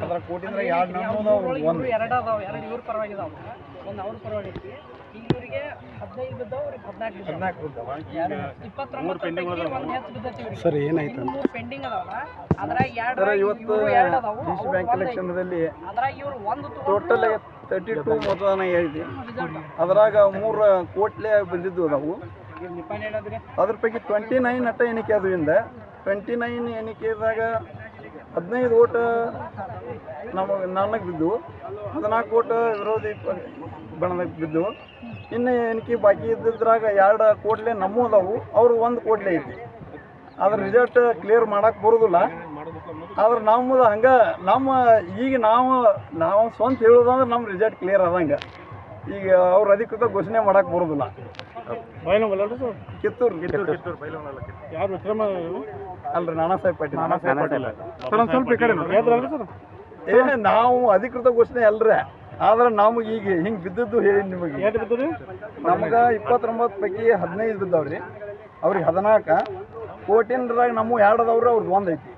ಅದರ ಕೋಟಿಂದ್ರೆ ಎರಡು ನಮ್ಮದು ಒಂದು ಎರಡು ಅದಾವ, ಎರಡು ಇವ್ರ ಪರವಾಗಿ ಇದಾವ, ಒಂದು ಅವ್ರ ಪರವಾಗಿ ಐತಿ. ಈಗ ಇವರಿಗೆ 15 ಬಿದ್ದಾವ, ಅವ್ರಿಗೆ 14 ಬಿದ್ದಾವ. 29 ಪೈಕಿ ಒಂದು ಹೆಚ್ಚು ಬಿದ್ದೈತಿ. ಸರ್ ಏನಾಯ್ತು 3 ಪೆಂಡಿಂಗ್ ಅದಾವಲ್ಲ, ಅದ್ರಾಗ ಇವತ್ತು ಡಿ ಸಿ ಬ್ಯಾಂಕ್ ಎಲೆಕ್ಷನ್ದಲ್ಲಿ ಅದ್ರಾಗ ಇವ್ರು ಒಂದು ಟೋಟಲ್ 32 ಮತದಾನ ಐತಿ. ಅದ್ರಾಗ 3 ಕೋಟ್ಲೆ ಬಂದಿದ್ದು ಅದಾವು. ಅದ್ರ ಪೈಕಿ 29 ಅಟ್ಟ ಎಣಿಕೆ ಅದರಿಂದ 29 ಎಣಿಕೆದಾಗ 15 ಓಟ್ ನನಗೆ ಬಿದ್ದು, 14 ಓಟ್ ವಿರೋಧಿ ಬಣದಾಗ ಬಿದ್ದು. ಇನ್ನು ಎಣಿಕೆ ಬಾಕಿ ಇದ್ದಿದ್ರಾಗ 2 ಕೋಟ್ಲೆ ನಮ್ಮೂ ಅದಾವು, ಅವರು 1 ಕೋಟ್ಲೆ ಐತಿ. ಅದ್ರ ರಿಸಲ್ಟ್ ಕ್ಲಿಯರ್ ಮಾಡಕ್ಕೆ ಬರೋದಿಲ್ಲ. ಆದ್ರೆ ನಮ್ಮದು ಹಂಗೆ ಈಗ ನಾವು ಸ್ವಂತ ಹೇಳೋದಂದ್ರೆ ನಮ್ಮ ರಿಸಲ್ಟ್ ಕ್ಲಿಯರ್ ಆದಂಗೆ. ಈಗ ಅವ್ರು ಅಧಿಕೃತ ಘೋಷಣೆ ಮಾಡಕ್ಕೆ ಬರೋದಿಲ್ಲ. ಕಿತ್ತೂರು ಯಾರು ಅಲ್ರಿ ನಾನಾ ಸಾಹೇಬ್ ಪಾಟೀಲ್. ಸ್ವಲ್ಪ ಈ ಕಡೆ ನಾವು ಅಧಿಕೃತ ಘೋಷಣೆ ಅಲ್ರಿ, ಆದ್ರೆ ನಮಗೆ ಈಗ ಹಿಂಗೆ ಬಿದ್ದದ್ದು ಹೇಳಿ ನಿಮಗೆ. ನಮ್ಗೆ 29 ಪೈಕಿ 15 ಬಿದ್ದಾವ್ರಿ, ಅವ್ರಿಗೆ 14 ಕೋಟಿನ್ರಾಗ ನಮ್ಮ 2 ಅದಾವ್ರಿ, ಅವ್ರದ್ದು 1 ಐತಿ.